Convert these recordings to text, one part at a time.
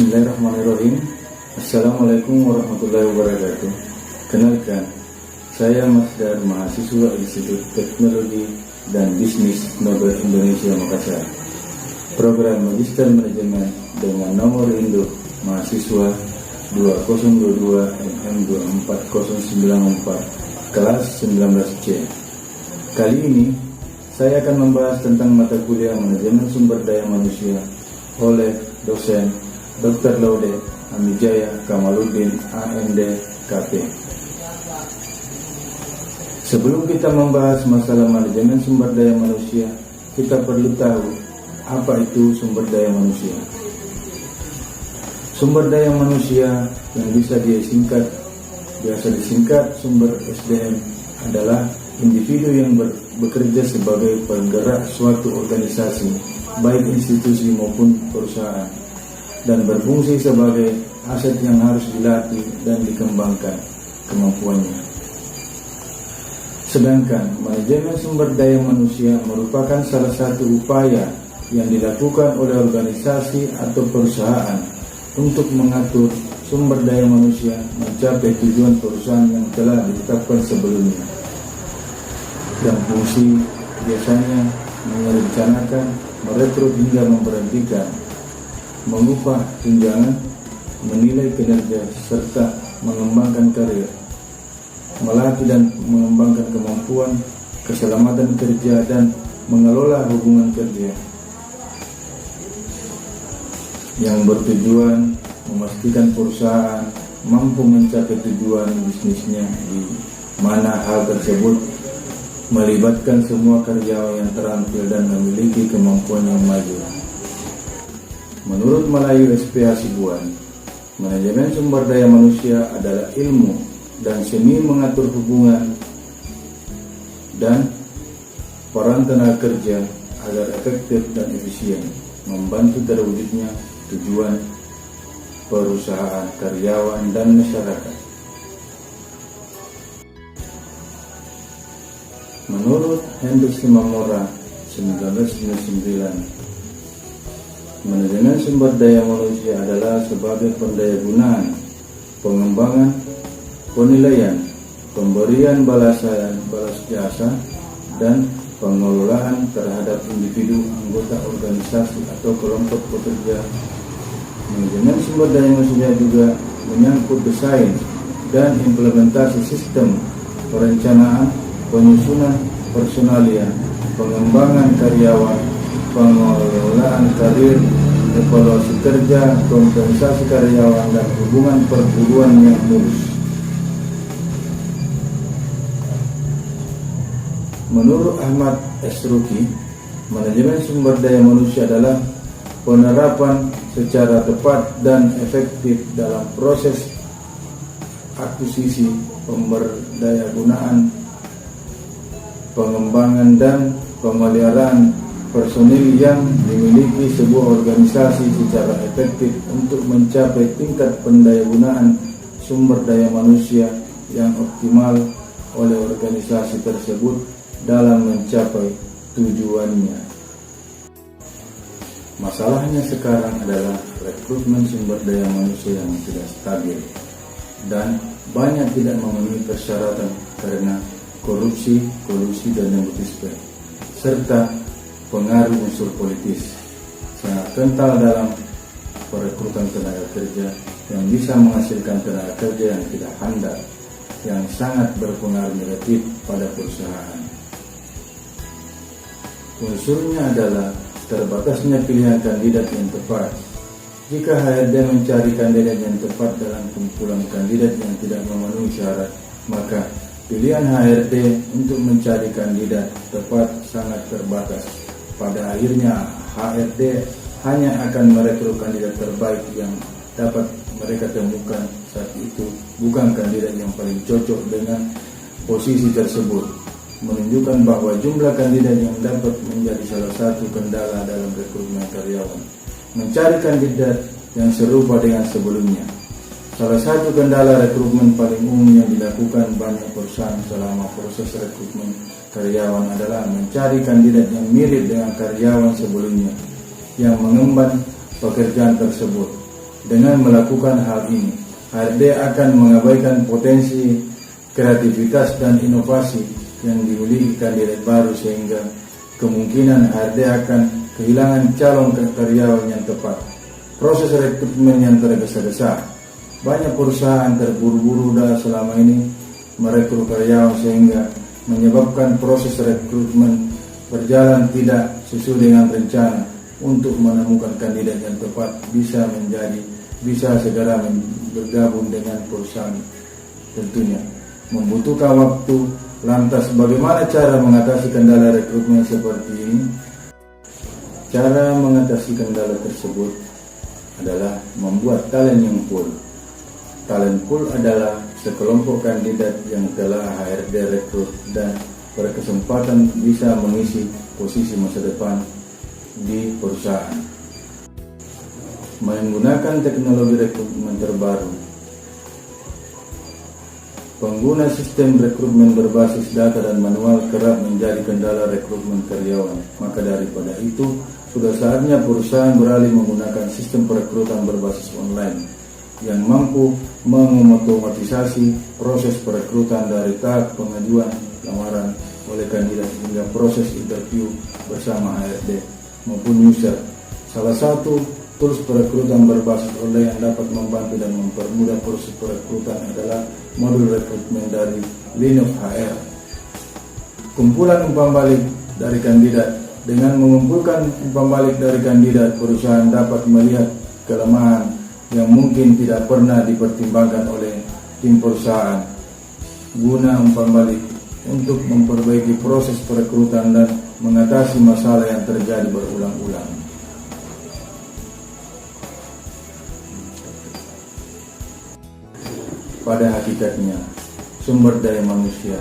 Bismillahirrahmanirrahim. Assalamualaikum warahmatullahi wabarakatuh. Kenalkan, saya Masdar, mahasiswa Institut Teknologi dan Bisnis Nobel Indonesia Makassar, program Magister Manajemen dengan nomor induk mahasiswa 2022 MM24094 kelas 19C. Kali ini saya akan membahas tentang mata kuliah Manajemen Sumber Daya Manusia oleh dosen Dr. Laude Amijaya Kamaluddin AMD KP. Sebelum kita membahas masalah manajemen sumber daya manusia, kita perlu tahu apa itu sumber daya manusia. Sumber daya manusia yang biasa disingkat sumber SDM adalah individu yang bekerja sebagai penggerak suatu organisasi, baik institusi maupun perusahaan, dan berfungsi sebagai aset yang harus dilatih dan dikembangkan kemampuannya. Sedangkan manajemen sumber daya manusia merupakan salah satu upaya yang dilakukan oleh organisasi atau perusahaan untuk mengatur sumber daya manusia mencapai tujuan perusahaan yang telah ditetapkan sebelumnya. Dan fungsi biasanya merencanakan, merekrut hingga memberhentikan, mengupah tunjangan, menilai kinerja, serta mengembangkan karir, melatih dan mengembangkan kemampuan, keselamatan kerja, dan mengelola hubungan kerja yang bertujuan memastikan perusahaan mampu mencapai tujuan bisnisnya, di mana hal tersebut melibatkan semua karyawan yang terampil dan memiliki kemampuan yang maju. Menurut Melayu SPH Sibuan, manajemen sumber daya manusia adalah ilmu dan seni mengatur hubungan dan peran tenaga kerja agar efektif dan efisien, membantu terwujudnya tujuan perusahaan, karyawan, dan masyarakat. Menurut Hendrik Simamora 1999, manajemen sumber daya manusia adalah sebagai pendayagunaan, pengembangan, penilaian, pemberian balas jasa, dan pengelolaan terhadap individu, anggota organisasi, atau kelompok pekerja. Manajemen sumber daya manusia juga menyangkut desain dan implementasi sistem, perencanaan, penyusunan personalia, pengembangan karyawan, pengelolaan karir, evaluasi kerja, kompensasi karyawan, dan hubungan perburuan yang mulus. Menurut Ahmad Esruki, manajemen sumber daya manusia adalah penerapan secara tepat dan efektif dalam proses akuisisi, pemberdayagunaan, pengembangan, dan pemeliharaan personil yang dimiliki sebuah organisasi secara efektif untuk mencapai tingkat pendayagunaan sumber daya manusia yang optimal oleh organisasi tersebut dalam mencapai tujuannya. Masalahnya sekarang adalah rekrutmen sumber daya manusia yang tidak stabil dan banyak tidak memenuhi persyaratan karena korupsi, kolusi, dan nepotisme, serta pengaruh unsur politis sangat kental dalam perekrutan tenaga kerja yang bisa menghasilkan tenaga kerja yang tidak handal, yang sangat berpengaruh negatif pada perusahaan. Unsurnya adalah terbatasnya pilihan kandidat yang tepat. Jika HRD mencari kandidat yang tepat dalam kumpulan kandidat yang tidak memenuhi syarat, maka pilihan HRD untuk mencari kandidat tepat sangat terbatas. Pada akhirnya HRD hanya akan merekrut kandidat terbaik yang dapat mereka temukan saat itu, bukan kandidat yang paling cocok dengan posisi tersebut, menunjukkan bahwa jumlah kandidat yang dapat menjadi salah satu kendala dalam rekrutmen karyawan. Mencari kandidat yang serupa dengan sebelumnya. Salah satu kendala rekrutmen paling umum yang dilakukan banyak perusahaan selama proses rekrutmen karyawan adalah mencari kandidat yang mirip dengan karyawan sebelumnya yang mengemban pekerjaan tersebut. Dengan melakukan hal ini, HRD akan mengabaikan potensi kreativitas dan inovasi yang dimiliki kandidat baru, sehingga kemungkinan HRD akan kehilangan calon karyawan yang tepat. Proses rekrutmen yang tergesa-gesa. Banyak perusahaan terburu-buru selama ini merekrut karyawan, sehingga menyebabkan proses rekrutmen berjalan tidak sesuai dengan rencana. Untuk menemukan kandidat yang tepat bisa segera bergabung dengan perusahaan, tentunya membutuhkan waktu. Lantas bagaimana cara mengatasi kendala rekrutmen seperti ini? Cara mengatasi kendala tersebut adalah membuat talent yang pool. Talent pool adalah sekelompok kandidat yang telah HRD rekrut dan berkesempatan bisa mengisi posisi masa depan di perusahaan. Menggunakan teknologi rekrutmen terbaru. Pengguna sistem rekrutmen berbasis data dan manual kerap menjadi kendala rekrutmen karyawan. Maka daripada itu, sudah saatnya perusahaan beralih menggunakan sistem perekrutan berbasis online yang mampu mengotomatisasi proses perekrutan dari tahap pengajuan lamaran oleh kandidat hingga proses interview bersama HRD maupun user. Salah satu tools perekrutan berbasis online yang dapat membantu dan mempermudah proses perekrutan adalah modul rekrutmen dari Linux HR. Kumpulan umpan balik dari kandidat. Dengan mengumpulkan umpan balik dari kandidat, perusahaan dapat melihat kelemahan yang mungkin tidak pernah dipertimbangkan oleh tim perusahaan. Guna umpan balik untuk memperbaiki proses perekrutan dan mengatasi masalah yang terjadi berulang-ulang. Pada hakikatnya, sumber daya manusia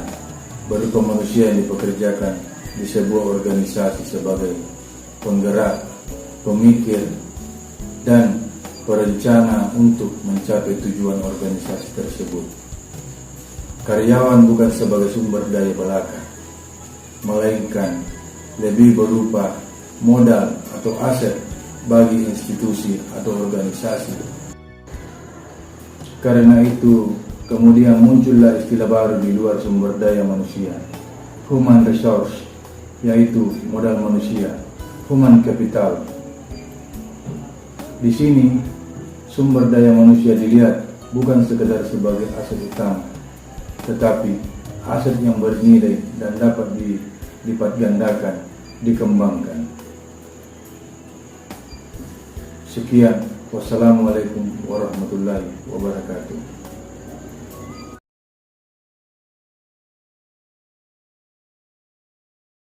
berupa manusia yang dipekerjakan di sebuah organisasi sebagai penggerak, pemikir, dan perencana untuk mencapai tujuan organisasi tersebut. Karyawan bukan sebagai sumber daya belaka, melainkan lebih berupa modal atau aset bagi institusi atau organisasi. Karena itu, kemudian muncullah istilah baru di luar sumber daya manusia, human resource, yaitu modal manusia, human capital. Di sini, sumber daya manusia dilihat bukan sekedar sebagai aset utama, tetapi aset yang bernilai dan dapat dilipat gandakan, dikembangkan. Sekian, wassalamualaikum warahmatullahi wabarakatuh.